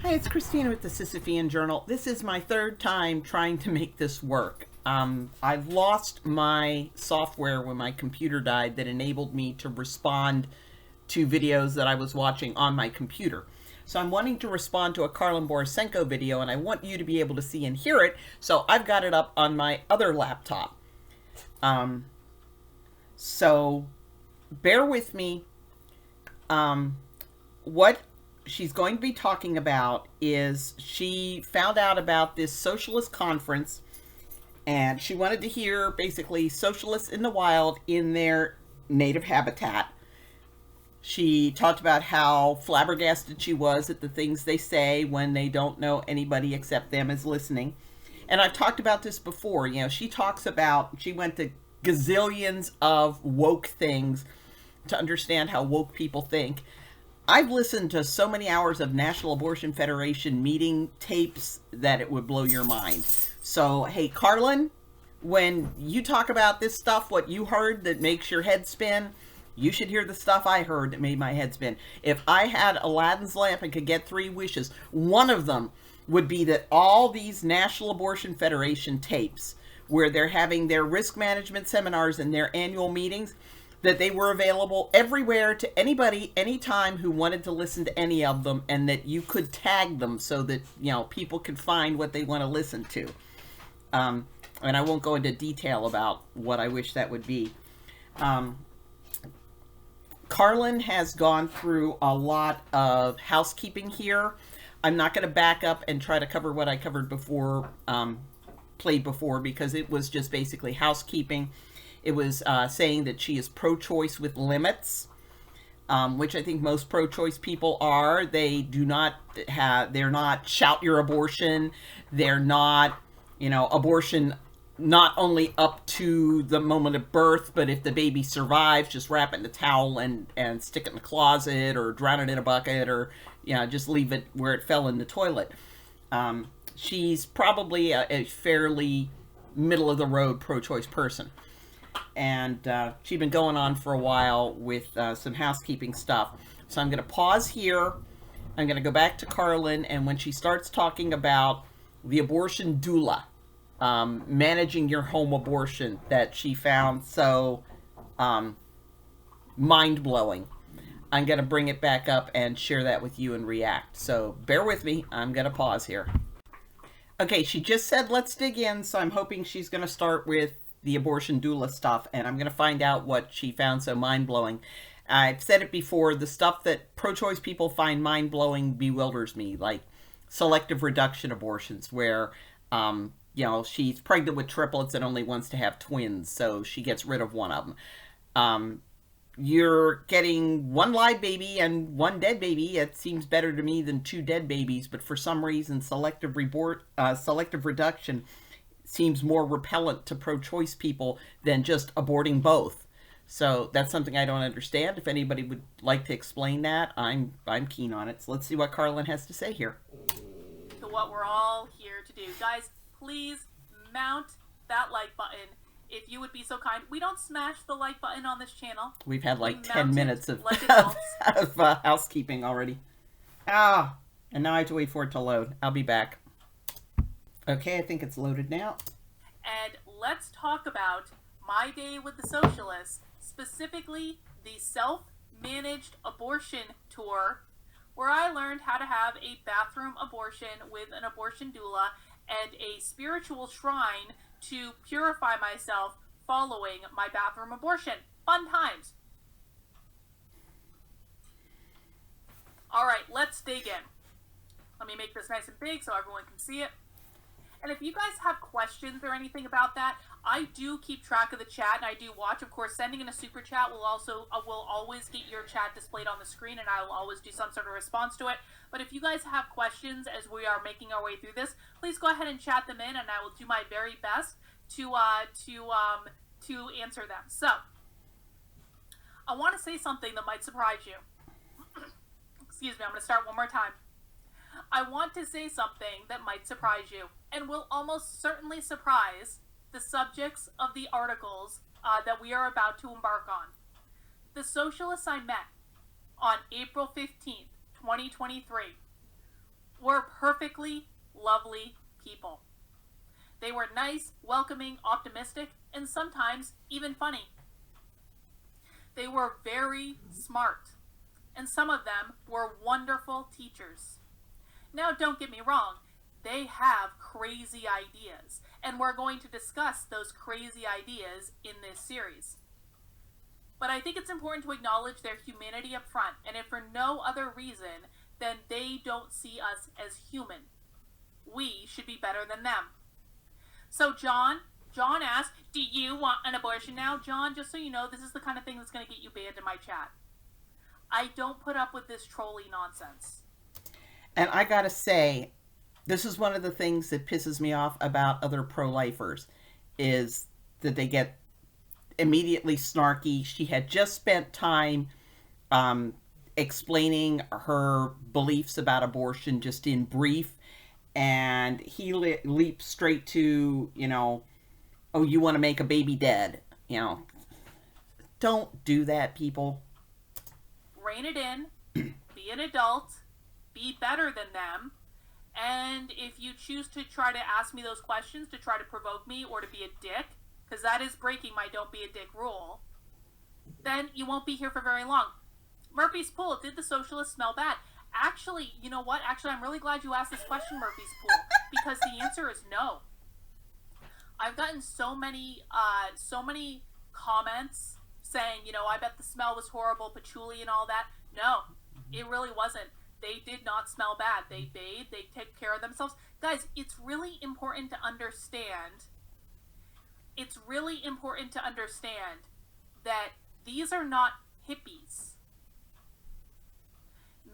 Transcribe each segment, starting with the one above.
Hi, it's Christina with the Sisyphean Journal. This is my third time trying to make this work. I've lost my software when my computer died that enabled me to respond to videos that I was watching on my computer. So I'm wanting to respond to a Karlyn Borisenko video, and I want you to be able to see and hear it, so I've got it up on my other laptop. So bear with me. What she's going to be talking about is she found out about this socialist conference, and she wanted to hear basically socialists in the wild in their native habitat. She talked about how flabbergasted she was at the things they say when they don't know anybody except them is listening. And I've talked about this before. You know, she talks about, she went to gazillions of woke things to understand how woke people think. I've listened to so many hours of National Abortion Federation meeting tapes that it would blow your mind. So, hey, Karlyn, when you talk about this stuff, what you heard that makes your head spin, you should hear the stuff I heard that made my head spin. If I had Aladdin's lamp and could get 3 wishes, one of them would be that all these National Abortion Federation tapes, where they're having their risk management seminars and their annual meetings, that they were available everywhere to anybody, anytime who wanted to listen to any of them, and that you could tag them so that, you know, people could find what they want to listen to. And I won't go into detail about what I wish that would be. Karlyn has gone through a lot of housekeeping here. I'm not going to back up and try to cover what I covered before, played before, because it was just basically housekeeping. It was saying that she is pro-choice with limits, which I think most pro-choice people are. They do not have, they're not shout your abortion. They're not, you know, abortion not only up to the moment of birth, but if the baby survives, just wrap it in a towel and stick it in the closet, or drown it in a bucket, or, you know, just leave it where it fell in the toilet. She's probably a fairly middle-of-the-road pro-choice person. And she's been going on for a while with some housekeeping stuff. So I'm going to pause here. I'm going to go back to Karlyn, and when she starts talking about the abortion doula, managing your home abortion, that she found so mind-blowing, I'm going to bring it back up and share that with you and react. So bear with me. I'm going to pause here. Okay, she just said let's dig in, so I'm hoping she's going to start with the abortion doula stuff, and I'm going to find out what she found so mind-blowing. I've said it before, the stuff that pro-choice people find mind-blowing bewilders me, like selective reduction abortions, where, you know, she's pregnant with triplets and only wants to have twins, so she gets rid of one of them. You're getting 1 live baby and 1 dead baby. It seems better to me than 2 dead babies, but for some reason, selective reduction seems more repellent to pro-choice people than just aborting both. So that's something I don't understand. If anybody would like to explain that, I'm keen on it. So let's see what Karlyn has to say here. To what we're all here to do. Guys, please mount that like button if you would be so kind. We don't smash the like button on this channel. We've had like 10 minutes of, like of housekeeping already. And now I have to wait for it to load. I'll be back. Okay, I think it's loaded now. And let's talk about my day with the socialists, specifically the self-managed abortion tour, where I learned how to have a bathroom abortion with an abortion doula and a spiritual shrine to purify myself following my bathroom abortion. Fun times. All right, let's dig in. Let me make this nice and big so everyone can see it. And if you guys have questions or anything about that, I do keep track of the chat, and I do watch. Of course, sending in a super chat will always get your chat displayed on the screen, and I will always do some sort of response to it. But if you guys have questions as we are making our way through this, please go ahead and chat them in, and I will do my very best to answer them. So, I want to say something that might surprise you. Excuse me, I'm going to start one more time. I want to say something that might surprise you, and will almost certainly surprise the subjects of the articles that we are about to embark on. The socialists I met on April 15th, 2023, were perfectly lovely people. They were nice, welcoming, optimistic, and sometimes even funny. They were very smart, and some of them were wonderful teachers. Now, don't get me wrong, they have crazy ideas, and we're going to discuss those crazy ideas in this series. But I think it's important to acknowledge their humanity up front, and if for no other reason than they don't see us as human. We should be better than them. So John asked, do you want an abortion now? John, just so you know, this is the kind of thing that's going to get you banned in my chat. I don't put up with this trolly nonsense. And I gotta say, this is one of the things that pisses me off about other pro-lifers, is that they get immediately snarky. She had just spent time explaining her beliefs about abortion just in brief, and he leaps straight to, oh, you want to make a baby dead. Don't do that, people. Rein it in, be an adult, be better than them, and if you choose to try to ask me those questions to try to provoke me or to be a dick, because that is breaking my don't be a dick rule, then you won't be here for very long. Murphy's Pool, did the socialists smell bad? Actually, you know what? Actually, I'm really glad you asked this question, Murphy's Pool, because the answer is no. I've gotten so many comments saying, I bet the smell was horrible, patchouli and all that. No, it really wasn't. They did not smell bad. They bathed, they take care of themselves. Guys, it's really important to understand. It's really important to understand that these are not hippies.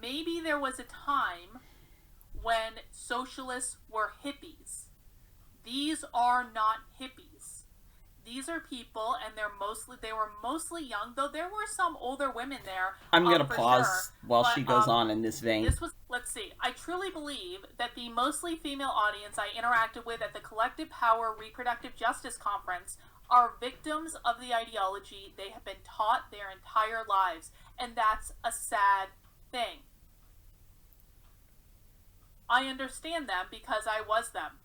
Maybe there was a time when socialists were hippies. These are not hippies. These are people, and they were mostly young, though there were some older women there. I'm going to pause while she goes on in this vein. Let's see. I truly believe that the mostly female audience I interacted with at the Collective Power Reproductive Justice Conference are victims of the ideology they have been taught their entire lives, and that's a sad thing. I understand them because I was them.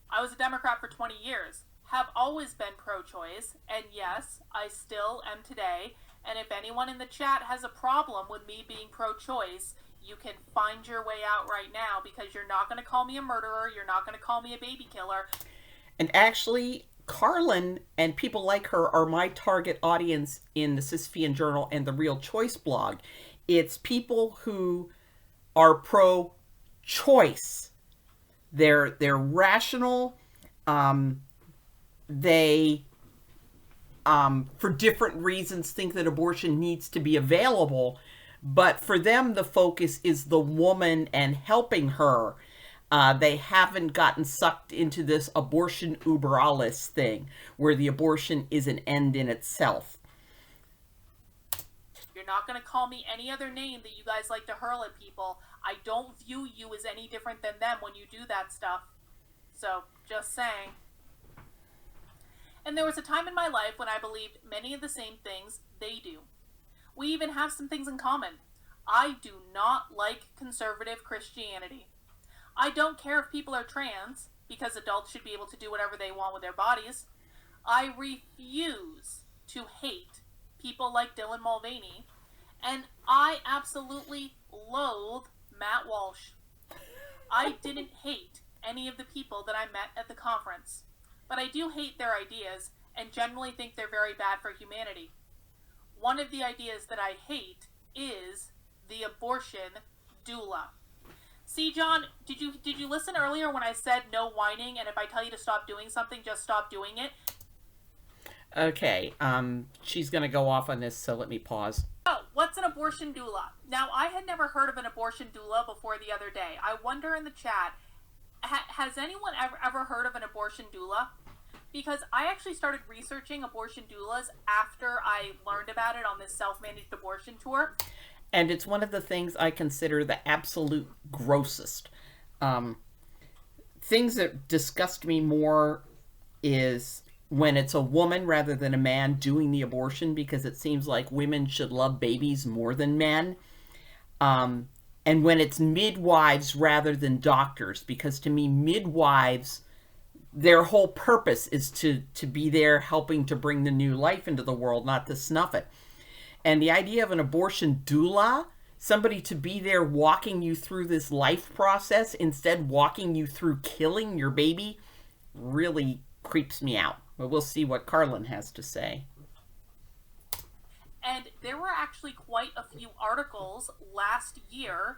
I was a Democrat for 20 years, have always been pro-choice, and yes, I still am today, and if anyone in the chat has a problem with me being pro-choice, you can find your way out right now, because you're not going to call me a murderer, you're not going to call me a baby killer. And actually, Karlyn and people like her are my target audience in the Sisyphean Journal and the Real Choice blog. It's people who are pro-choice. They're rational. They, for different reasons, think that abortion needs to be available. But for them, the focus is the woman and helping her. They haven't gotten sucked into this abortion uber alles thing, where the abortion is an end in itself. You're not going to call me any other name that you guys like to hurl at people. I don't view you as any different than them when you do that stuff. So, just saying. And there was a time in my life when I believed many of the same things they do. We even have some things in common. I do not like conservative Christianity. I don't care if people are trans, because adults should be able to do whatever they want with their bodies. I refuse to hate people like Dylan Mulvaney, and I absolutely loathe Matt Walsh. I didn't hate any of the people that I met at the conference, but I do hate their ideas and generally think they're very bad for humanity. One of the ideas that I hate is the abortion doula. See, John, did you listen earlier when I said no whining, and if I tell you to stop doing something, just stop doing it? Okay, she's gonna go off on this, so let me pause. Oh, what's an abortion doula? Now, I had never heard of an abortion doula before the other day. I wonder in the chat, has anyone ever heard of an abortion doula? Because I actually started researching abortion doulas after I learned about it on this self-managed abortion tour. And it's one of the things I consider the absolute grossest. Things that disgust me more is when it's a woman rather than a man doing the abortion, because it seems like women should love babies more than men. and when it's midwives rather than doctors, because to me, midwives, their whole purpose is to be there helping to bring the new life into the world, not to snuff it. And the idea of an abortion doula, somebody to be there walking you through this life process, instead walking you through killing your baby, really creeps me out. But we'll see what Karlyn has to say. And there were actually quite a few articles last year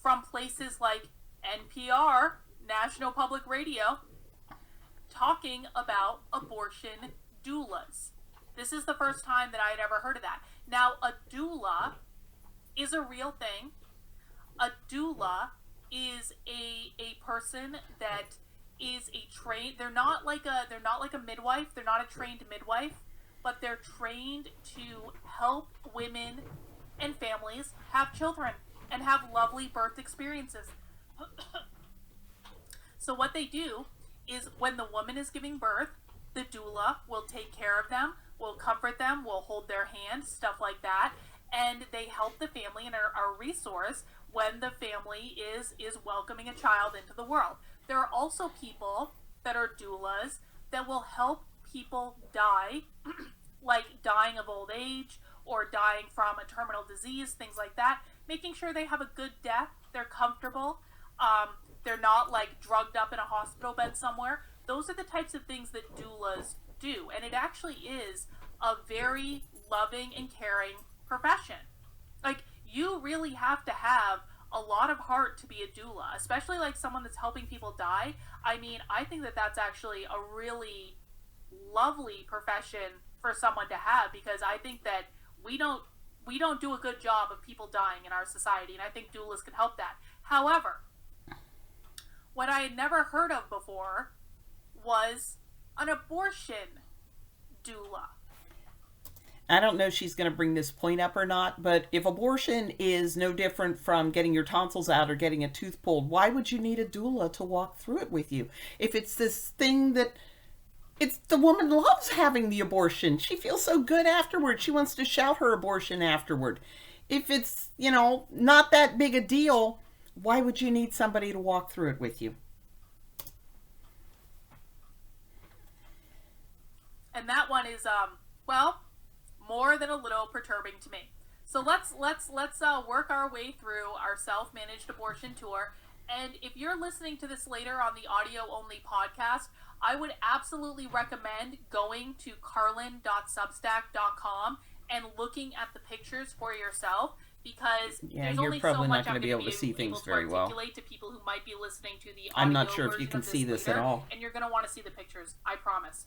from places like NPR, National Public Radio, talking about abortion doulas. This is the first time that I had ever heard of that. Now, a doula is a real thing. A doula is a person that is a trained. They're not like a midwife. They're not a trained midwife, but they're trained to help women and families have children and have lovely birth experiences. So what they do is when the woman is giving birth, the doula will take care of them, will comfort them, will hold their hand, stuff like that, and they help the family and are a resource when the family is welcoming a child into the world. There are also people that are doulas that will help people die, like dying of old age or dying from a terminal disease, things like that, making sure they have a good death, they're comfortable, they're not like drugged up in a hospital bed somewhere. Those are the types of things that doulas do, and it actually is a very loving and caring profession. Like, you really have to have a lot of heart to be a doula, especially like someone that's helping people die. I mean, I think that that's actually a really lovely profession for someone to have, because I think that we don't do a good job of people dying in our society, and I think doulas can help that. However, what I had never heard of before was an abortion doula. I don't know if she's going to bring this point up or not, but if abortion is no different from getting your tonsils out or getting a tooth pulled, why would you need a doula to walk through it with you? If it's this thing that it's the woman loves having the abortion. She feels so good afterward. She wants to shout her abortion afterward. If it's, not that big a deal, why would you need somebody to walk through it with you? And that one is, more than a little perturbing to me. So let's work our way through our self-managed abortion tour. And if you're listening to this later on the audio-only podcast, I would absolutely recommend going to karlyn.substack.com and looking at the pictures for yourself, because there's you're only probably so not much going I'm to be able to see things very well. To people who might be listening to the audio I'm not sure if you can version of see this at later, all. and you're going to want to see the pictures, I promise.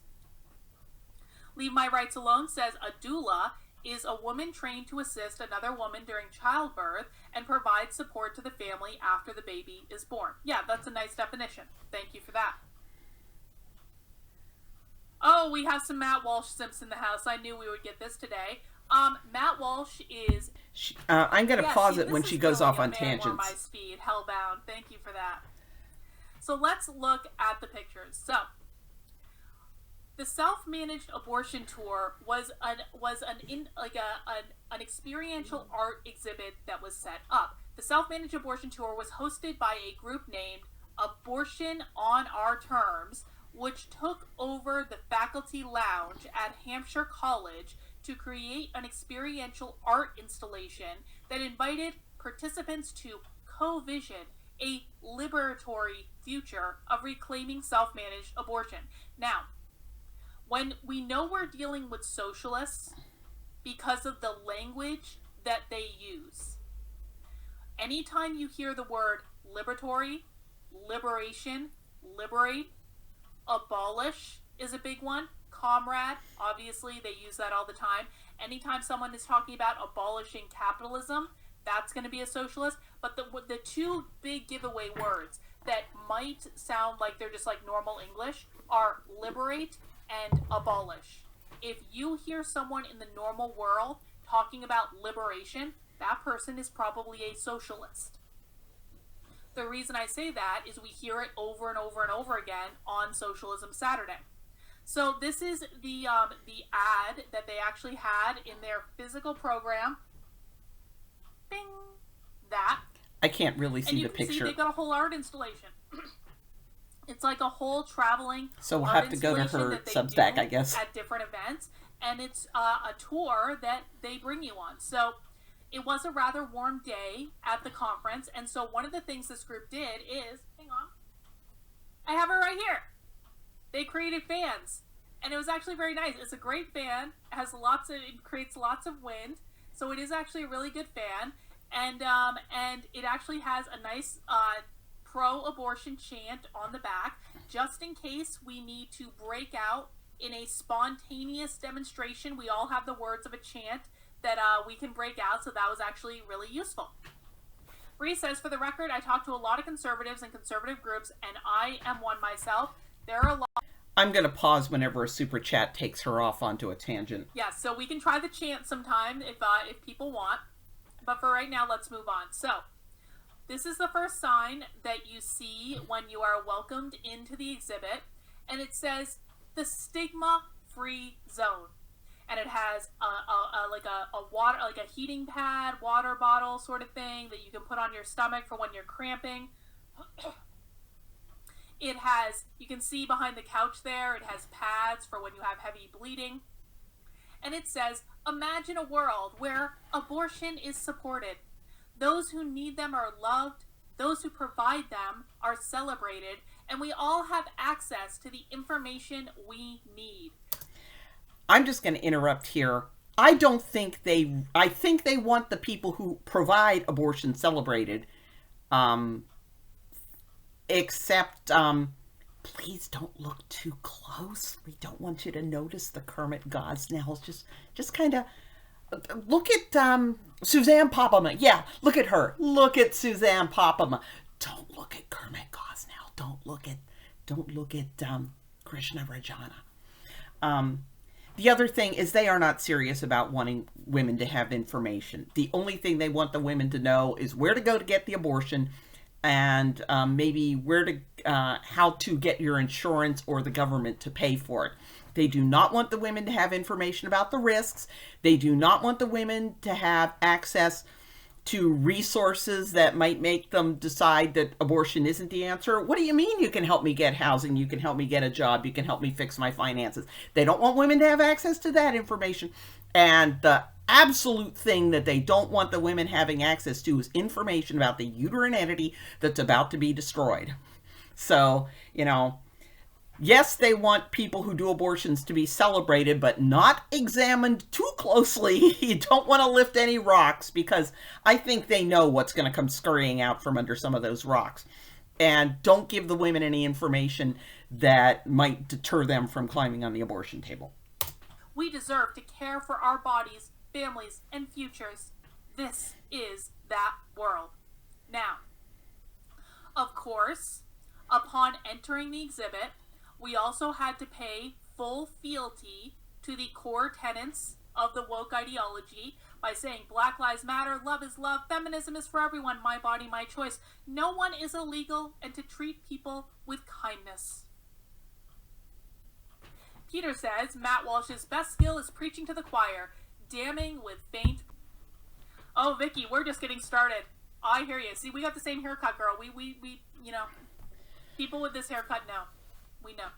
Leave My Rights Alone says a doula is a woman trained to assist another woman during childbirth and provide support to the family after the baby is born. Yeah, that's a nice definition. Thank you for that. Oh, we have some Matt Walsh Simps in the house. I knew we would get this today. Matt Walsh is... I'm going to pause it when she goes off on tangents. My speed, hellbound. Thank you for that. So let's look at the pictures. So, the self-managed abortion tour was an experiential art exhibit that was set up. The self-managed abortion tour was hosted by a group named Abortion on Our Terms, which took over the faculty lounge at Hampshire College to create an experiential art installation that invited participants to co-vision a liberatory future of reclaiming self-managed abortion. Now, when we know we're dealing with socialists because of the language that they use, anytime you hear the word liberatory, liberation, liberate, abolish is a big one. Comrade, obviously they use that all the time. Anytime someone is talking about abolishing capitalism, that's going to be a socialist. But the two big giveaway words that might sound like they're just like normal English are liberate and abolish. If you hear someone in the normal world talking about liberation, that person is probably a socialist. The reason I say that is we hear it over and over and over again on Socialism Saturday. So this is the ad that they actually had in their physical program. Bing! That. I can't really And see you the can see picture. they've got a whole art installation. It's like a whole traveling So we'll art have to go to installation her that they Substack, do I guess. at different events, and it's a tour that they bring you on. So it was a rather warm day at the conference, and so one of the things this group did is, hang on, I have it right here. They created fans, and it was actually very nice. It's a great fan. It creates lots of wind, so it is actually a really good fan, and it actually has a nice pro-abortion chant on the back, just in case we need to break out in a spontaneous demonstration. We all have the words of a chant that we can break out, so that was actually really useful. Bree says, for the record, I talked to a lot of conservatives and conservative groups, and I am one myself. There are a lot. I'm going to pause whenever a super chat takes her off onto a tangent. Yeah, so we can try the chant sometime if people want. But for right now, let's move on. So, this is the first sign that you see when you are welcomed into the exhibit, and it says the stigma-free zone. And it has a heating pad, water bottle sort of thing that you can put on your stomach for when you're cramping. It has, you can see behind the couch there, it has pads for when you have heavy bleeding. And it says, imagine a world where abortion is supported. Those who need them are loved, those who provide them are celebrated, and we all have access to the information we need. I'm just going to interrupt here. I think they want the people who provide abortion celebrated. Except, please don't look too close. We don't want you to notice the Kermit Gosnells. Just kind of look at Suzanne Popelman. Yeah, look at her. Look at Suzanne Popelman. Don't look at Kermit Gosnell. Don't look at Krishna Rajana. The other thing is they are not serious about wanting women to have information. The only thing they want the women to know is where to go to get the abortion, and maybe how to get your insurance or the government to pay for it. They do not want the women to have information about the risks. They do not want the women to have access to resources that might make them decide that abortion isn't the answer. What do you mean you can help me get housing? You can help me get a job. You can help me fix my finances. They don't want women to have access to that information. And the absolute thing that they don't want the women having access to is information about the uterine entity that's about to be destroyed. So, yes, they want people who do abortions to be celebrated, but not examined too closely. You don't want to lift any rocks, because I think they know what's going to come scurrying out from under some of those rocks. And don't give the women any information that might deter them from climbing on the abortion table. We deserve to care for our bodies, families, and futures. This is that world. Now, of course, upon entering the exhibit, we also had to pay full fealty to the core tenets of the woke ideology by saying Black Lives Matter, love is love, feminism is for everyone, my body, my choice. No one is illegal, and to treat people with kindness. Peter says Matt Walsh's best skill is preaching to the choir, damning with faint. Oh, Vicky, we're just getting started. I hear you. See, we got the same haircut, girl. We people with this haircut know. We know.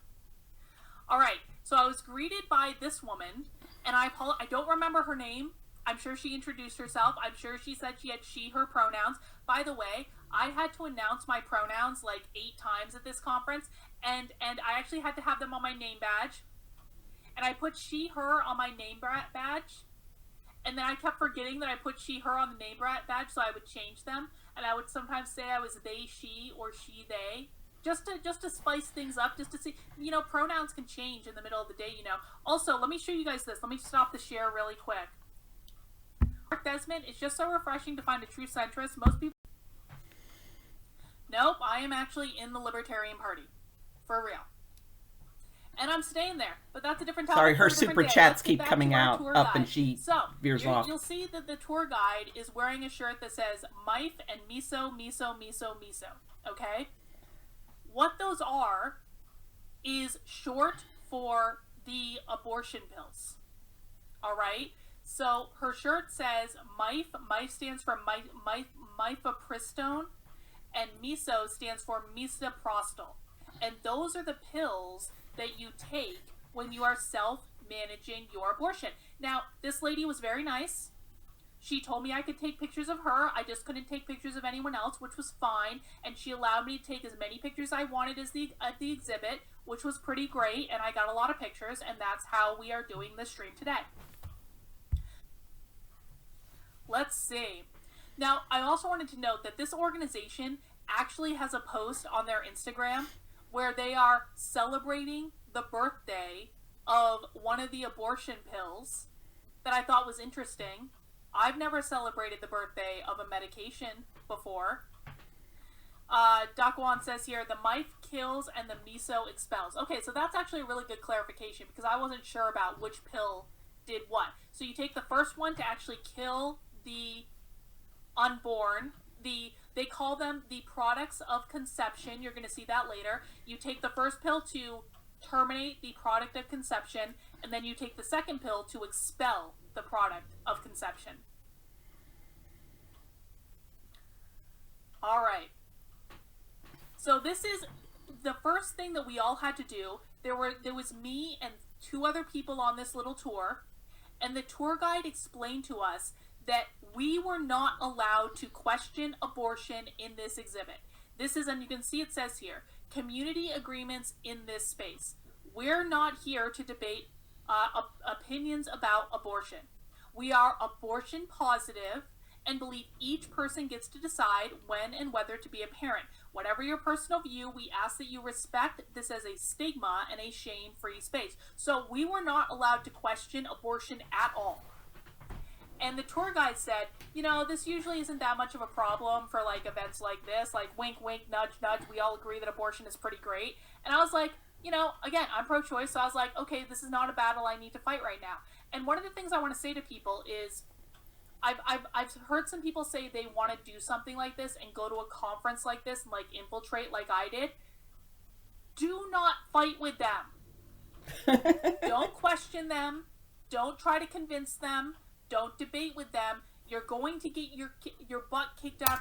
All right. So I was greeted by this woman, and I don't remember her name. I'm sure she introduced herself. I'm sure she said she had her pronouns. By the way, I had to announce my pronouns like 8 times at this conference, and I actually had to have them on my name badge. And I put she, her on my name badge. And then I kept forgetting that I put she, her on the name badge, so I would change them. And I would sometimes say I was they, she, or she, they. Just to spice things up, just to see, pronouns can change in the middle of the day, Also, let me show you guys this. Let me stop the share really quick. Mark Desmond, it's just so refreshing to find a true centrist. Most people... Nope, I am actually in the Libertarian Party. For real. And I'm staying there, but that's a different topic. Sorry, her super chats keep coming out up and she veers off. You'll see that the tour guide is wearing a shirt that says MIFE and miso, miso, miso, miso. Okay? What those are is short for the abortion pills. All right? So her shirt says MIFE. MIFE stands for mifepristone, and miso stands for misoprostol. And those are the pills that you take when you are self-managing your abortion. Now, this lady was very nice. She told me I could take pictures of her. I just couldn't take pictures of anyone else, which was fine. And she allowed me to take as many pictures I wanted as at the exhibit, which was pretty great. And I got a lot of pictures, and that's how we are doing this stream today. Let's see. Now, I also wanted to note that this organization actually has a post on their Instagram where they are celebrating the birthday of one of the abortion pills that I thought was interesting. I've never celebrated the birthday of a medication before. Doc Wan says here, the MIFE kills and the miso expels. Okay, so that's actually a really good clarification because I wasn't sure about which pill did what. So you take the first one to actually kill the unborn. They call them the products of conception. You're going to see that later. You take the first pill to terminate the product of conception, and then you take the second pill to expel the product of conception. All right. So this is the first thing that we all had to do. There was me and 2 other people on this little tour, and the tour guide explained to us that we were not allowed to question abortion in this exhibit. This is, and you can see it says here, community agreements in this space. We're not here to debate opinions about abortion. We are abortion positive and believe each person gets to decide when and whether to be a parent. Whatever your personal view, we ask that you respect this as a stigma and a shame-free space. So we were not allowed to question abortion at all. And the tour guide said, you know, this usually isn't that much of a problem for like events like this, like wink, wink, nudge, nudge. We all agree that abortion is pretty great. And I was like, you know, again, I'm pro-choice, so I was like, okay, this is not a battle I need to fight right now. And one of the things I want to say to people is, I've heard some people say they want to do something like this and go to a conference like this and like infiltrate like I did. Do not fight with them. Don't question them. Don't try to convince them. Don't debate with them. You're going to get your butt kicked out.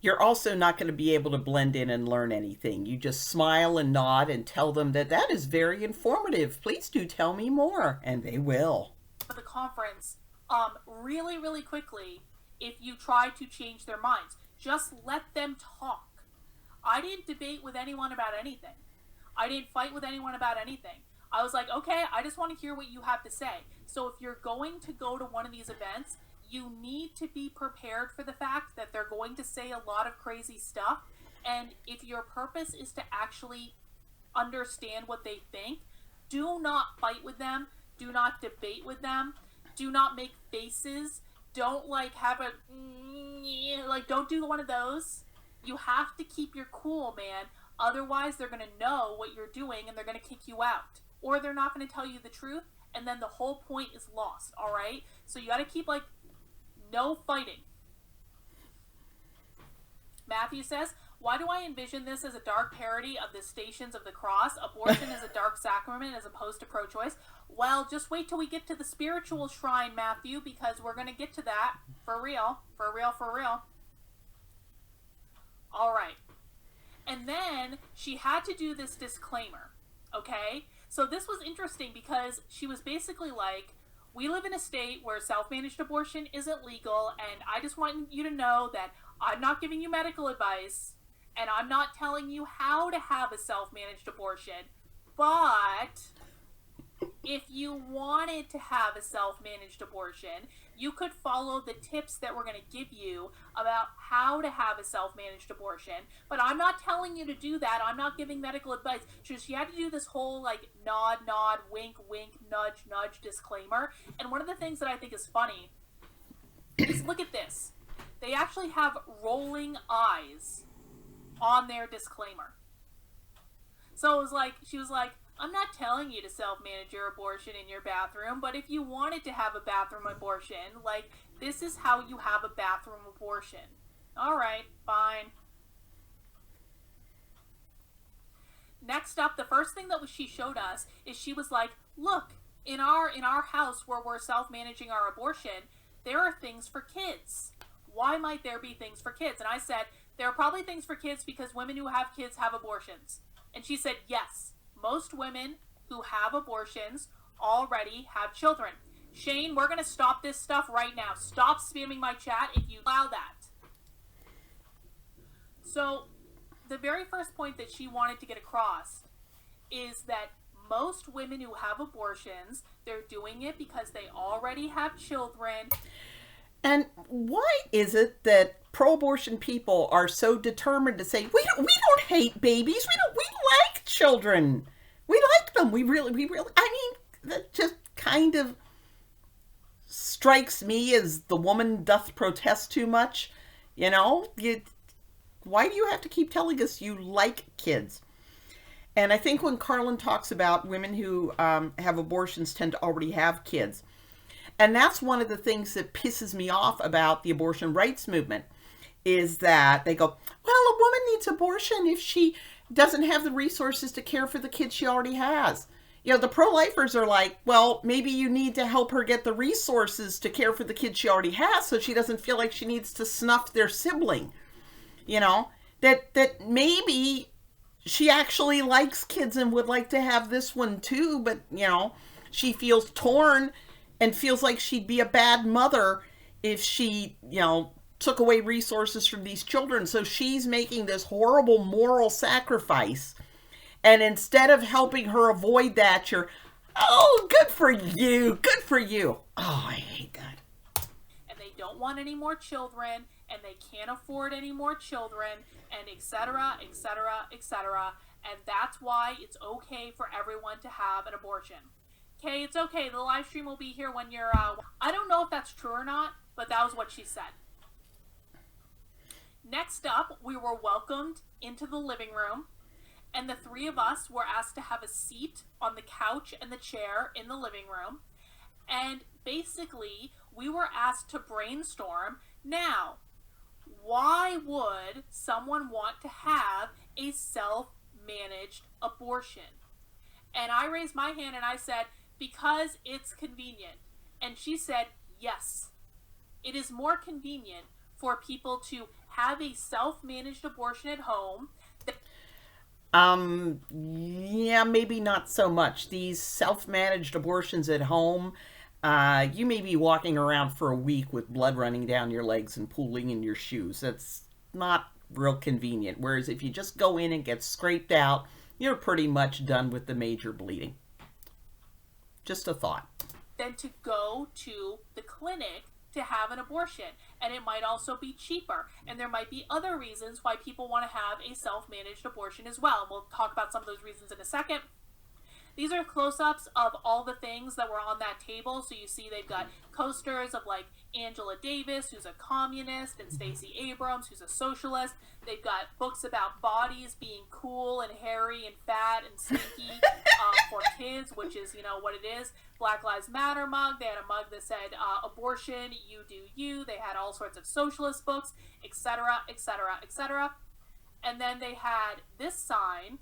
You're also not going to be able to blend in and learn anything. You just smile and nod and tell them that is very informative. Please do tell me more. And they will. For the conference, really, really quickly, if you try to change their minds. Just let them talk. I didn't debate with anyone about anything. I didn't fight with anyone about anything. I was like, okay, I just want to hear what you have to say. So if you're going to go to one of these events, you need to be prepared for the fact that they're going to say a lot of crazy stuff. And if your purpose is to actually understand what they think, do not fight with them. Do not debate with them. Do not make faces. Don't like have a, like don't do one of those. You have to keep your cool, man. Otherwise, they're going to know what you're doing and they're going to kick you out. Or they're not going to tell you the truth, and then the whole point is lost, all right? So you got to keep, like, no fighting. Matthew says, why do I envision this as a dark parody of the Stations of the Cross? Abortion is a dark sacrament as opposed to pro-choice. Well, just wait till we get to the spiritual shrine, Matthew, because we're going to get to that. For real. For real, for real. All right. And then she had to do this disclaimer, okay? So this was interesting because she was basically like, we live in a state where self-managed abortion isn't legal, and I just want you to know that I'm not giving you medical advice, and I'm not telling you how to have a self-managed abortion, but if you wanted to have a self-managed abortion, you could follow the tips that we're going to give you about how to have a self-managed abortion. But I'm not telling you to do that. I'm not giving medical advice. So she had to do this whole like nod, nod, wink, wink, nudge, nudge disclaimer. And one of the things that I think is funny is look at this. They actually have rolling eyes on their disclaimer. So it was like, she was like, I'm not telling you to self-manage your abortion in your bathroom, but if you wanted to have a bathroom abortion, like, this is how you have a bathroom abortion. All right, fine. Next up, the first thing that she showed us is she was like, look, in our house where we're self-managing our abortion, there are things for kids. Why might there be things for kids? And I said, there are probably things for kids because women who have kids have abortions. And she said, yes, most women who have abortions already have children. Shane, we're going to stop this stuff right now. Stop spamming my chat if you allow that. So, the very first point that she wanted to get across is that most women who have abortions, they're doing it because they already have children. And why is it that pro-abortion people are so determined to say we don't hate babies, we like children, we like them, we really, I mean, that just kind of strikes me as the woman doth protest too much. Why do you have to keep telling us you like kids? And I think when Karlyn talks about women who have abortions tend to already have kids, and that's one of the things that pisses me off about the abortion rights movement, is that they go, well, a woman needs abortion if she doesn't have the resources to care for the kids she already has. The pro-lifers are like, well, maybe you need to help her get the resources to care for the kids she already has so she doesn't feel like she needs to snuff their sibling. That maybe she actually likes kids and would like to have this one too, but, she feels torn and feels like she'd be a bad mother if she, took away resources from these children. So she's making this horrible moral sacrifice. And instead of helping her avoid that, you're, oh, good for you. Good for you. Oh, I hate that. And they don't want any more children, and they can't afford any more children, and etc., etc., etc. And that's why it's okay for everyone to have an abortion. Okay, it's okay. The live stream will be here when you're... I don't know if that's true or not, but that was what she said. Next up, we were welcomed into the living room, and the three of us were asked to have a seat on the couch and the chair in the living room. And basically, we were asked to brainstorm, now, why would someone want to have a self-managed abortion? And I raised my hand and I said, because it's convenient. And she said, yes, it is more convenient for people to have a self-managed abortion at home. Yeah, maybe not so much. These self-managed abortions at home, you may be walking around for a week with blood running down your legs and pooling in your shoes. That's not real convenient. Whereas if you just go in and get scraped out, you're pretty much done with the major bleeding. Just a thought. Than to go to the clinic to have an abortion. And it might also be cheaper. And there might be other reasons why people want to have a self-managed abortion as well. And we'll talk about some of those reasons in a second. These are close-ups of all the things that were on that table. So you see they've got posters of like Angela Davis, who's a communist, and Stacey Abrams, who's a socialist. They've got books about bodies being cool and hairy and fat and stinky for kids, which is, what it is. Black Lives Matter mug. They had a mug that said, abortion, you do you. They had all sorts of socialist books, etc., etc., etc. And then they had this sign.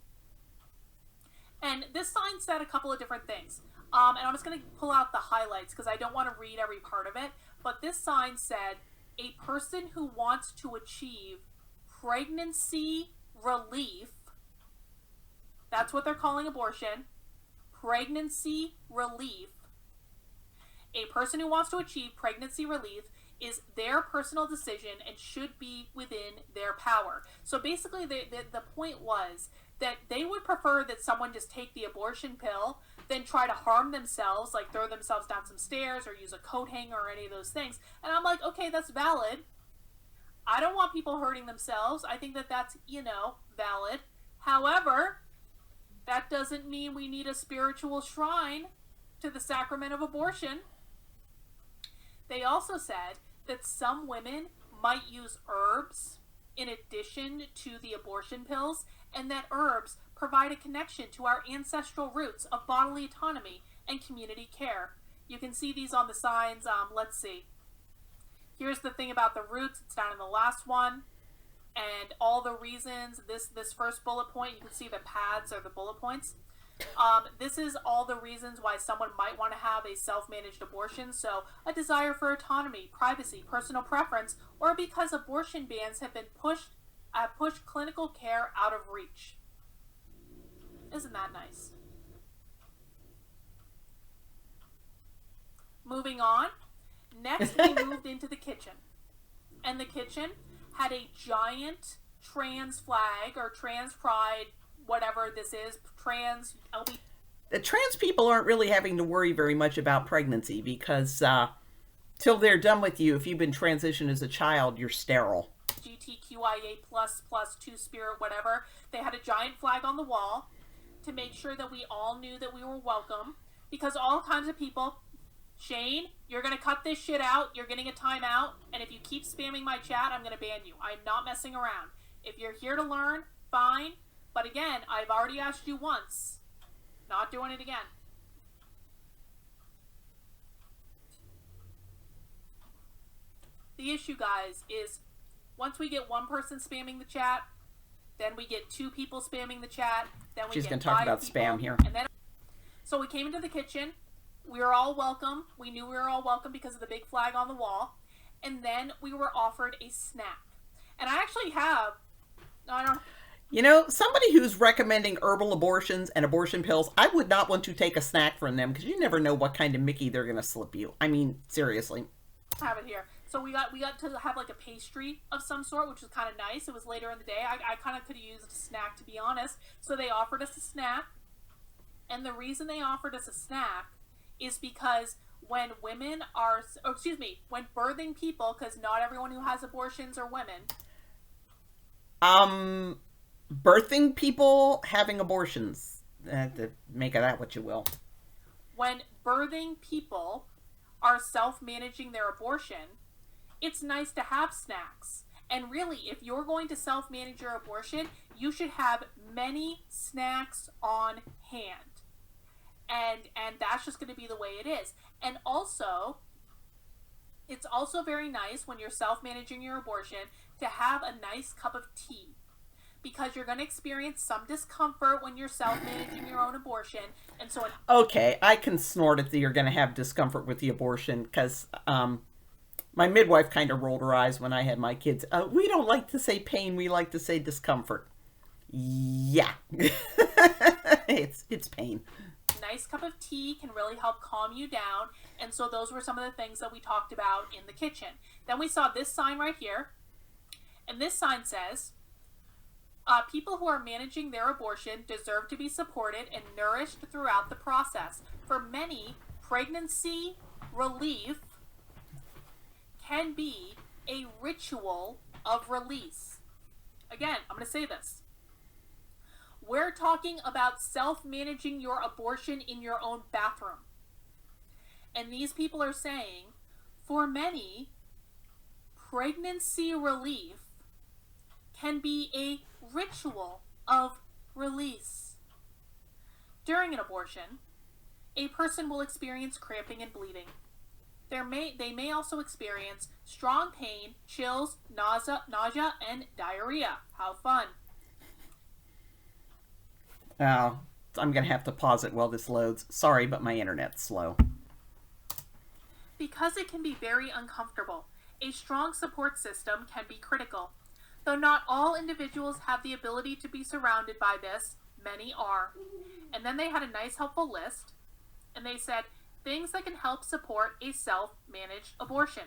And this sign said a couple of different things. And I'm just going to pull out the highlights because I don't want to read every part of it. But this sign said, a person who wants to achieve pregnancy relief. That's what they're calling abortion. Pregnancy relief. A person who wants to achieve pregnancy relief is their personal decision and should be within their power. So basically the point was that they would prefer that someone just take the abortion pill than try to harm themselves, like throw themselves down some stairs or use a coat hanger or any of those things. And I'm like, okay, that's valid. I don't want people hurting themselves. I think that that's, valid. However, that doesn't mean we need a spiritual shrine to the sacrament of abortion. They also said that some women might use herbs in addition to the abortion pills, and that herbs provide a connection to our ancestral roots of bodily autonomy and community care. You can see these on the signs. Let's see. Here's the thing about the roots. It's down in the last one. And all the reasons, this first bullet point, you can see the pads are the bullet points. This is all the reasons why someone might want to have a self-managed abortion. So, a desire for autonomy, privacy, personal preference, or because abortion bans have pushed clinical care out of reach. Isn't that nice? Moving on. Next, we moved into the kitchen. And the kitchen had a giant trans flag or trans pride, whatever this is, trans LB. The trans people aren't really having to worry very much about pregnancy because till they're done with you, if you've been transitioned as a child, you're sterile. GTQIA plus two spirit, whatever. They had a giant flag on the wall to make sure that we all knew that we were welcome, because all kinds of people, Shane, you're going to cut this shit out. You're getting a timeout. And if you keep spamming my chat, I'm going to ban you. I'm not messing around. If you're here to learn, fine. But again, I've already asked you once. Not doing it again. The issue, guys, is once we get one person spamming the chat, then we get two people spamming the chat. Then we She's get going to talk about people, spam here. And then, so we came into the kitchen. We were all welcome. We knew we were all welcome because of the big flag on the wall. And then we were offered a snack. And I actually have, I don't. You know, somebody who's recommending herbal abortions and abortion pills, I would not want to take a snack from them because you never know what kind of Mickey they're going to slip you. I mean, seriously. Have it here. So we got to have like a pastry of some sort, which was kind of nice. It was later in the day. I kind of could have used a snack, to be honest. So they offered us a snack. And the reason they offered us a snack is because when women are, when birthing people, because not everyone who has abortions are women. Birthing people having abortions. Make of that what you will. When birthing people are self-managing their abortion, it's nice to have snacks. And really, if you're going to self-manage your abortion, you should have many snacks on hand. And that's just going to be the way it is. And also, it's also very nice when you're self-managing your abortion to have a nice cup of tea. Because you're going to experience some discomfort when you're self-managing your own abortion. And so... Okay, I can snort it that you're going to have discomfort with the abortion because my midwife kind of rolled her eyes when I had my kids. We don't like to say pain, we like to say discomfort. Yeah. It's pain. Nice cup of tea can really help calm you down. And so those were some of the things that we talked about in the kitchen. Then we saw this sign right here. And this sign says... people who are managing their abortion deserve to be supported and nourished throughout the process. For many, pregnancy relief can be a ritual of release. Again, I'm going to say this. We're talking about self-managing your abortion in your own bathroom. And these people are saying, for many, pregnancy relief can be a ritual of release. During an abortion, a person will experience cramping and bleeding. They may also experience strong pain, chills, nausea, and diarrhea. How fun. Oh, I'm going to have to pause it while this loads. Sorry, but my internet's slow. Because it can be very uncomfortable, a strong support system can be critical. Though not all individuals have the ability to be surrounded by this, many are. And then they had a nice helpful list, and they said things that can help support a self-managed abortion.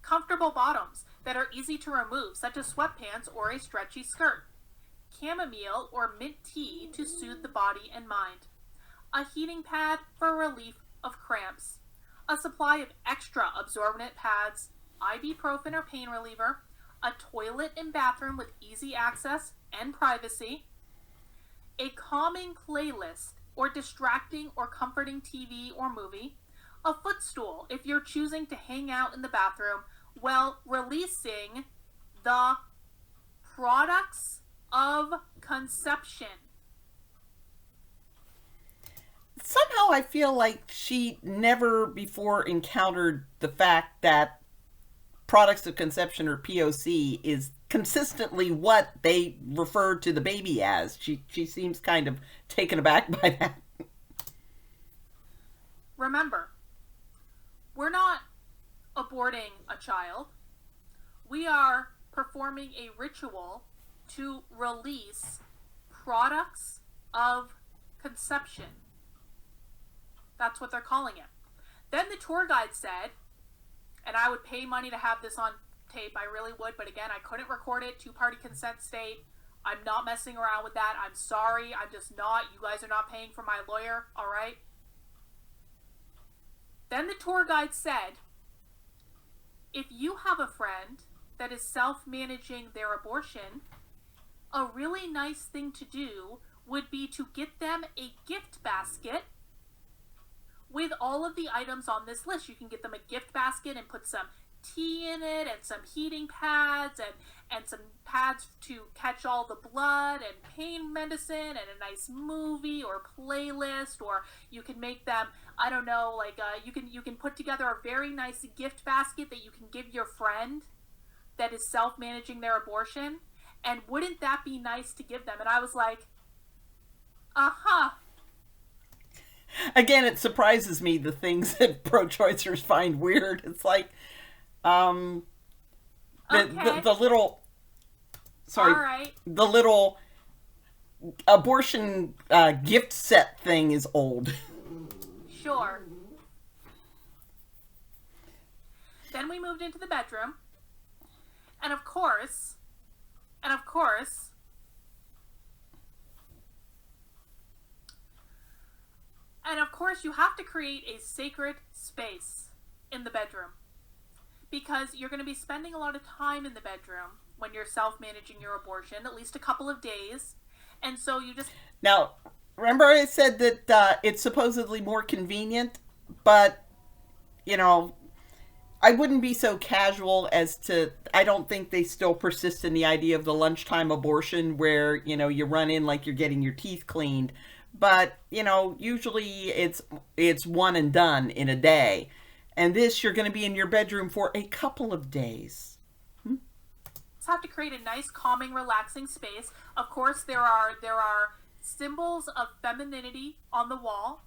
Comfortable bottoms that are easy to remove, such as sweatpants or a stretchy skirt. Chamomile or mint tea to soothe the body and mind. A heating pad for relief of cramps. A supply of extra absorbent pads, ibuprofen or pain reliever, a toilet and bathroom with easy access and privacy, a calming playlist or distracting or comforting TV or movie, a footstool if you're choosing to hang out in the bathroom while releasing the products of conception. Somehow I feel like she never before encountered the fact that products of conception, or POC, is consistently what they refer to the baby as. She seems kind of taken aback by that. Remember, we're not aborting a child. We are performing a ritual to release products of conception. That's what they're calling it. Then the tour guide said, and I would pay money to have this on tape, I really would, but again, I couldn't record it, two-party consent state. I'm not messing around with that. I'm sorry, I'm just not. You guys are not paying for my lawyer, all right? Then the tour guide said, if you have a friend that is self-managing their abortion, a really nice thing to do would be to get them a gift basket with all of the items on this list. You can get them a gift basket and put some tea in it and some heating pads and some pads to catch all the blood and pain medicine and a nice movie or playlist, or you can make them, I don't know, like you can put together a very nice gift basket that you can give your friend that is self-managing their abortion. And wouldn't that be nice to give them? And I was like, uh-huh. Again, it surprises me the things that pro-choicers find weird. It's like, the little, sorry, right. The little abortion gift set thing is old. Sure. Then we moved into the bedroom, and of course, you have to create a sacred space in the bedroom, because you're going to be spending a lot of time in the bedroom when you're self-managing your abortion, at least a couple of days. And so you just... Now, remember I said that it's supposedly more convenient, but, you know, I wouldn't be so casual as to... I don't think they still persist in the idea of the lunchtime abortion where, you know, you run in like you're getting your teeth cleaned. But, you know, usually it's one and done in a day. And this, you're going to be in your bedroom for a couple of days. Have to create a nice, calming, relaxing space. Of course, there are symbols of femininity on the wall,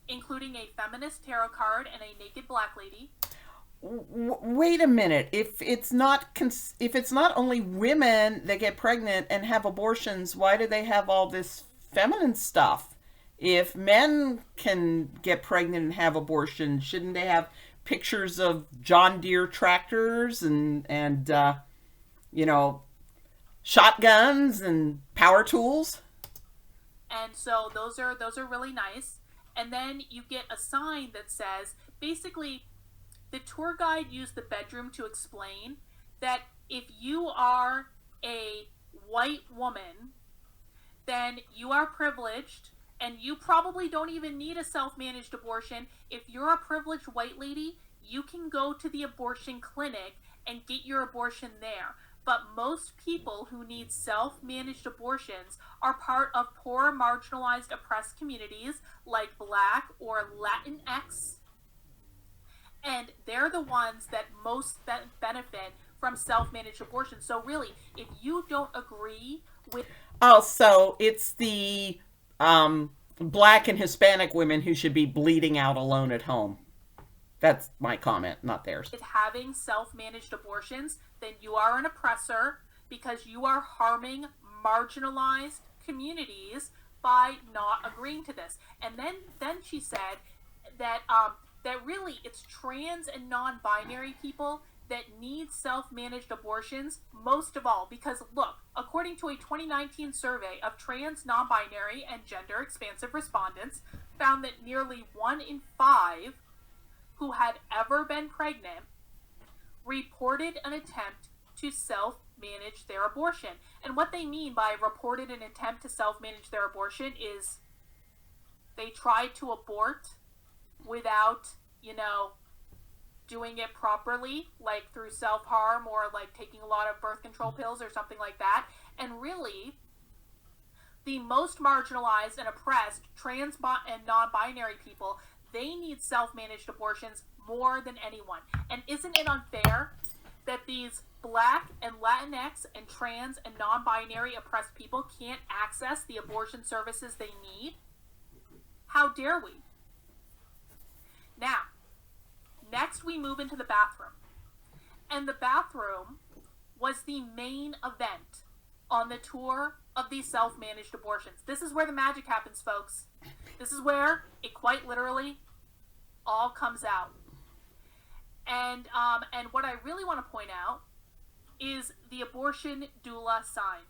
including a feminist tarot card and a naked black lady. Wait a minute. If it's not only women that get pregnant and have abortions, why do they have all this feminine stuff? If men can get pregnant and have abortions, shouldn't they have pictures of John Deere tractors and you know, shotguns and power tools? And so those are really nice. And then you get a sign that says, basically, the tour guide used the bedroom to explain that if you are a white woman, then you are privileged, and you probably don't even need a self-managed abortion. If you're a privileged white lady, you can go to the abortion clinic and get your abortion there. But most people who need self-managed abortions are part of poor, marginalized, oppressed communities like Black or Latinx. And they're the ones that most benefit from self-managed abortions. So really, if you don't agree with... Oh, so it's the Black and Hispanic women who should be bleeding out alone at home. That's my comment, not theirs. With having self-managed abortions, then you are an oppressor because you are harming marginalized communities by not agreeing to this. And then she said that that really it's trans and non-binary people that need self-managed abortions most of all, because look, according to a 2019 survey of trans, non-binary, and gender-expansive respondents, found that nearly 1 in 5 who had ever been pregnant reported an attempt to self-manage their abortion. And what they mean by reported an attempt to self-manage their abortion is they tried to abort without, you know, doing it properly, like through self-harm or like taking a lot of birth control pills or something like that. And really, the most marginalized and oppressed trans and non-binary people, they need self-managed abortions more than anyone. And isn't it unfair that these Black and Latinx and trans and non-binary oppressed people can't access the abortion services they need? How dare we? Now, next we move into the bathroom. And the bathroom was the main event on the tour of these self-managed abortions. This is where the magic happens, folks. This is where it quite literally all comes out. And what I really want to point out is the abortion doula sign.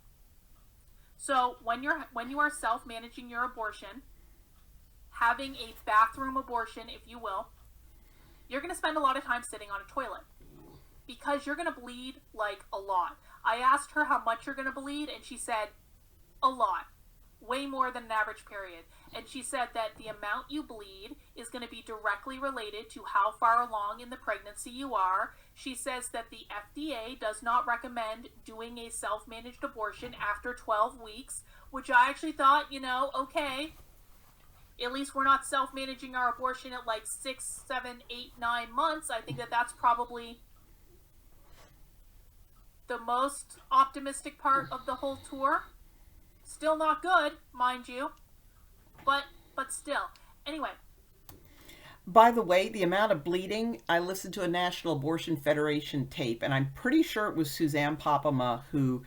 So when you are self-managing your abortion, having a bathroom abortion, if you will, you're going to spend a lot of time sitting on a toilet because you're going to bleed like a lot. I asked her how much you're going to bleed, and she said a lot. Way more than an average period. And she said that the amount you bleed is going to be directly related to how far along in the pregnancy you are. She says that the FDA does not recommend doing a self-managed abortion after 12 weeks, which I actually thought, okay, at least we're not self-managing our abortion at like 6, 7, 8, 9 months. I think that that's probably the most optimistic part of the whole tour. Still not good, mind you, but still. Anyway. By the way, the amount of bleeding, I listened to a National Abortion Federation tape, and I'm pretty sure it was Suzanne Popama who,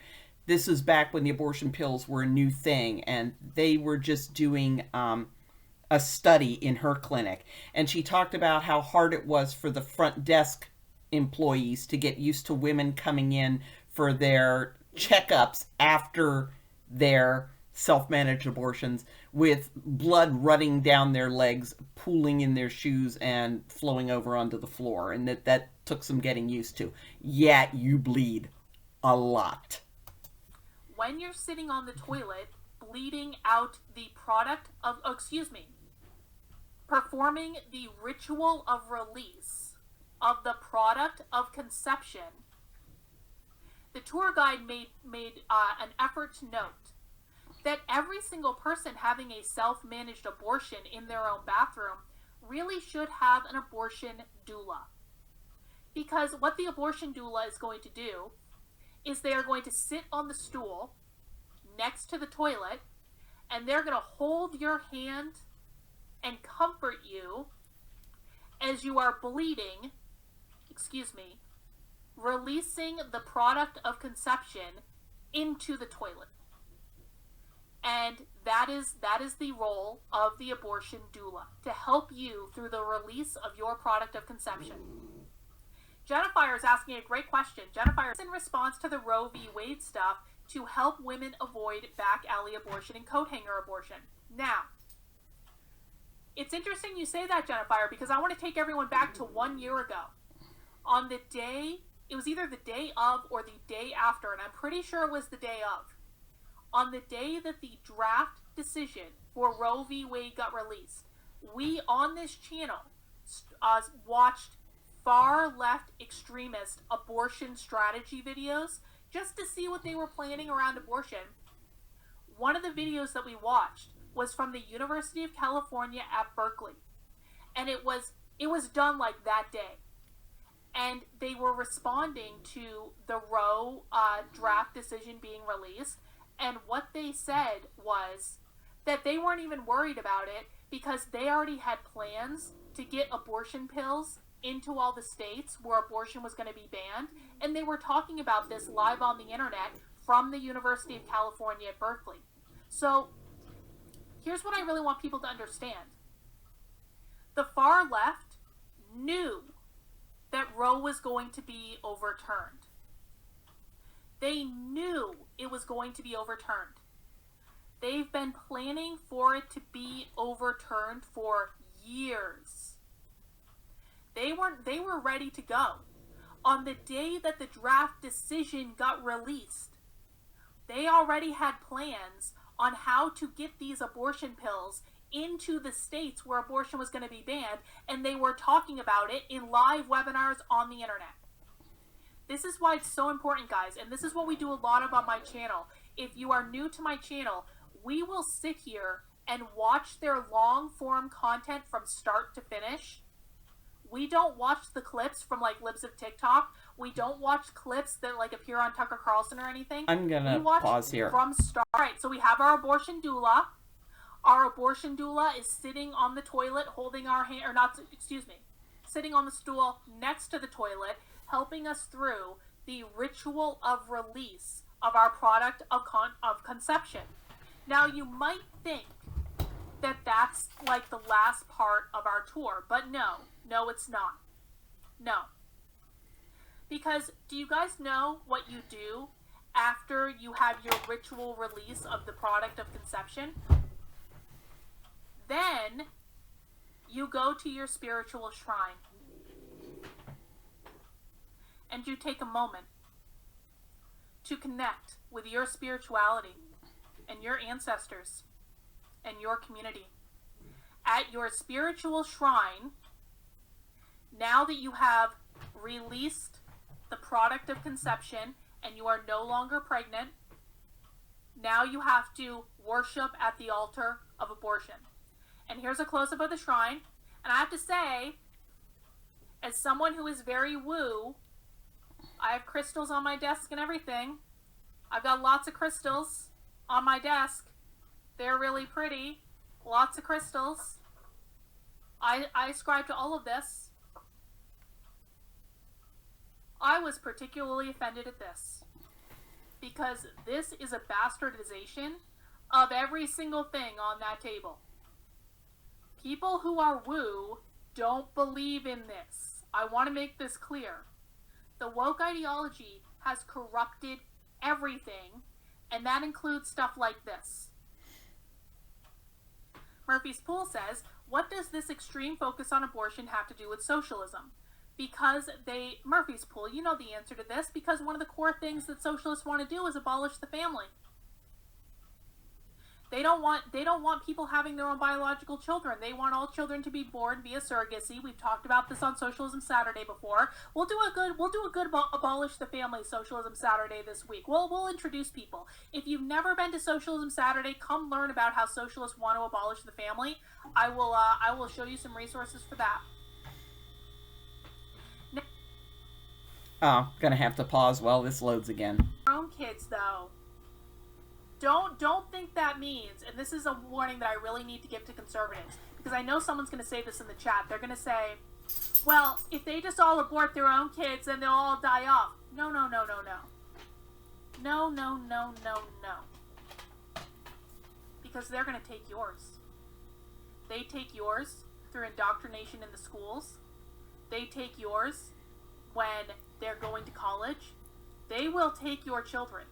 this was back when the abortion pills were a new thing, and they were just doing a study in her clinic. And she talked about how hard it was for the front desk employees to get used to women coming in for their checkups after their self-managed abortions with blood running down their legs, pooling in their shoes, and flowing over onto the floor. And that took some getting used to. Yeah, you bleed a lot. When you're sitting on the toilet, bleeding out the product of, performing the ritual of release of the product of conception, the tour guide made an effort to note that every single person having a self-managed abortion in their own bathroom really should have an abortion doula. Because what the abortion doula is going to do is they are going to sit on the stool next to the toilet, and they're going to hold your hand and comfort you as you are bleeding, releasing the product of conception into the toilet. And that is the role of the abortion doula, to help you through the release of your product of conception. Jennifer is asking a great question. Jennifer is in response to the Roe v. Wade stuff to help women avoid back alley abortion and coat hanger abortion. Now, it's interesting you say that, Jennifer, because I want to take everyone back to 1 year ago. On the day, it was either the day of or the day after, and I'm pretty sure it was the day of. On the day that the draft decision for Roe v. Wade got released, we on this channel watched far left extremist abortion strategy videos just to see what they were planning around abortion. One of the videos that we watched was from the University of California at Berkeley, and it was done like that day. And they were responding to the Roe draft decision being released, and what they said was that they weren't even worried about it because they already had plans to get abortion pills into all the states where abortion was going to be banned, and they were talking about this live on the internet from the University of California at Berkeley. So here's what I really want people to understand. The far left knew that Roe was going to be overturned. They knew it was going to be overturned. They've been planning for it to be overturned for years. They were ready to go. On the day that the draft decision got released, they already had plans on how to get these abortion pills into the states where abortion was going to be banned, and they were talking about it in live webinars on the internet. This is why it's so important, guys, and this is what we do a lot of on my channel. If you are new to my channel, we will sit here and watch their long-form content from start to finish. We don't watch the clips from like Libs of TikTok We don't watch clips that like appear on Tucker Carlson or anything. I'm gonna pause here. From start. All right, so we have our abortion doula. Our abortion doula is sitting on the toilet, holding our hand, or not, excuse me, sitting on the stool next to the toilet, helping us through the ritual of release of our product of conception. Now, you might think that that's like the last part of our tour, but no, it's not. No. Because do you guys know what you do after you have your ritual release of the product of conception? Then you go to your spiritual shrine and you take a moment to connect with your spirituality and your ancestors and your community. At your spiritual shrine, now that you have released the product of conception and you are no longer pregnant, now you have to worship at the altar of abortion. And here's a close-up of the shrine. And I have to say, as someone who is very woo, I have crystals on my desk and everything. I've got lots of crystals on my desk. They're really pretty. Lots of crystals. I ascribe to all of this. I was particularly offended at this, because this is a bastardization of every single thing on that table. People who are woo don't believe in this. I want to make this clear. The woke ideology has corrupted everything, and that includes stuff like this. Murphy's Pool says, what does this extreme focus on abortion have to do with socialism? Because Murphy's Pool, you know the answer to this, because one of the core things that socialists want to do is abolish the family. They don't want people having their own biological children. They want all children to be born via surrogacy. We've talked about this on Socialism Saturday before. We'll do a good abolish the family Socialism Saturday this week. We'll introduce people. If you've never been to Socialism Saturday, come learn about how socialists want to abolish the family. I will show you some resources for that. Oh, gonna have to pause while this loads again. Our own kids, though. Don't think that means, and this is a warning that I really need to give to conservatives, because I know someone's going to say this in the chat. They're going to say, well, if they just all abort their own kids, then they'll all die off. No. No. Because they're going to take yours. They take yours through indoctrination in the schools. They take yours when they're going to college. They will take your children.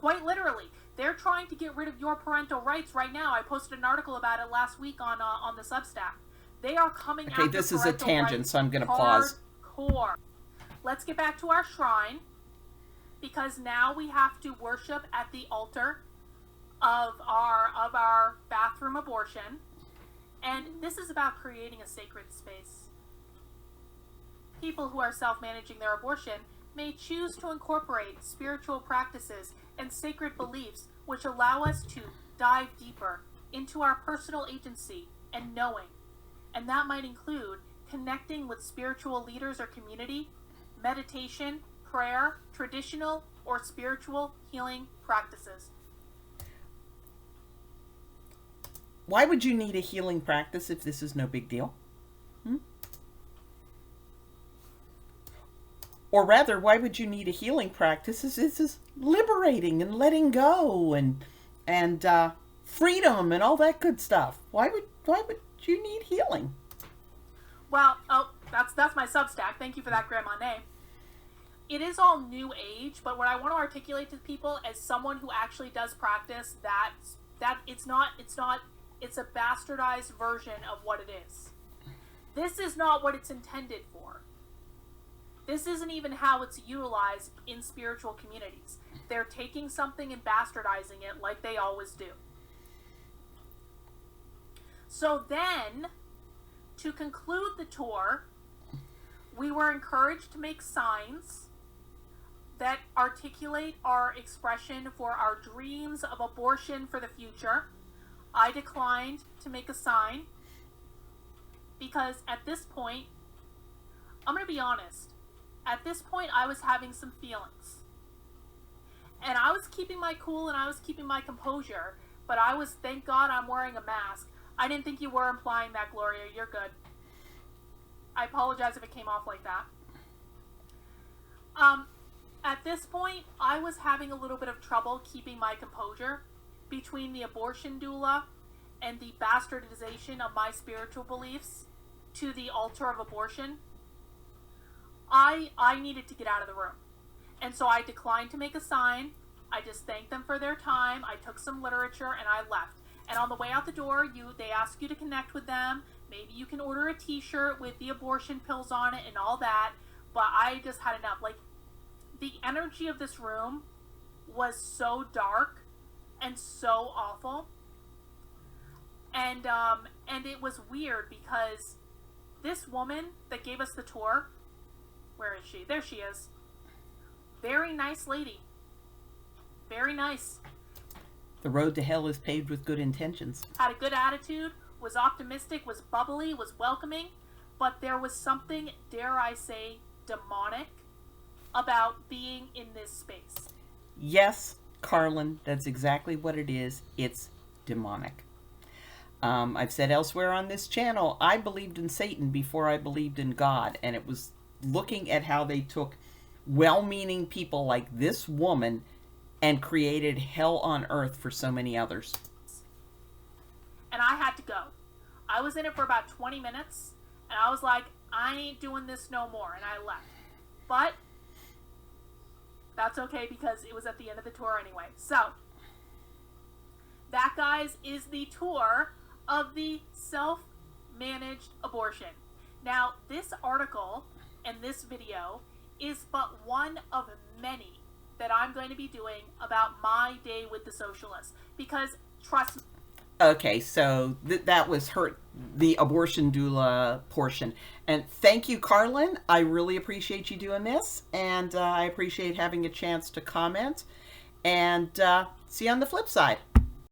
Quite literally. They're trying to get rid of your parental rights right now. I posted an article about it last week on the Substack. They are coming after this is a tangent, so I'm going to pause. Hardcore. Let's get back to our shrine, because now we have to worship at the altar of our bathroom abortion, and this is about creating a sacred space. People who are self-managing their abortion may choose to incorporate spiritual practices and sacred beliefs which allow us to dive deeper into our personal agency and knowing. And that might include connecting with spiritual leaders or community, meditation, prayer, traditional or spiritual healing practices. Why would you need a healing practice if this is no big deal? Or rather, why would you need a healing practice? This is liberating and letting go and freedom and all that good stuff. Why would you need healing? Well, that's my Substack. Thank you for that, Grandma Nay. It is all new age, but what I want to articulate to people as someone who actually does practice that it's a bastardized version of what it is. This is not what it's intended for. This isn't even how it's utilized in spiritual communities. They're taking something and bastardizing it like they always do. So then, to conclude the tour, we were encouraged to make signs that articulate our expression for our dreams of abortion for the future. I declined to make a sign because at this point, I'm going to be honest. At this point, I was having some feelings. And I was keeping my cool and I was keeping my composure, but thank God I'm wearing a mask. I didn't think you were implying that, Gloria. You're good. I apologize if it came off like that. At this point, I was having a little bit of trouble keeping my composure between the abortion doula and the bastardization of my spiritual beliefs to the altar of abortion. I needed to get out of the room. And so I declined to make a sign. I just thanked them for their time. I took some literature and I left. And on the way out the door, they ask you to connect with them. Maybe you can order a t-shirt with the abortion pills on it and all that. But I just had enough. Like, the energy of this room was so dark and so awful. And it was weird because this woman that gave us the tour, where is she? There she is. Very nice lady. Very nice. The road to hell is paved with good intentions. Had a good attitude, was optimistic, was bubbly, was welcoming, but there was something, dare I say, demonic about being in this space. Yes, Karlyn, that's exactly what it is. It's demonic. I've said elsewhere on this channel, I believed in Satan before I believed in God, and it was looking at how they took well-meaning people like this woman and created hell on earth for so many others. And I had to go. I was in it for about 20 minutes, and I was like, I ain't doing this no more, and I left. But that's okay because it was at the end of the tour anyway. So, that, guys, is the tour of the self-managed abortion. Now, this article and this video is but one of many that I'm going to be doing about my day with the socialists. Because, trust me. Okay, so that was the abortion doula portion. And thank you, Karlyn. I really appreciate you doing this. And I appreciate having a chance to comment. And see you on the flip side.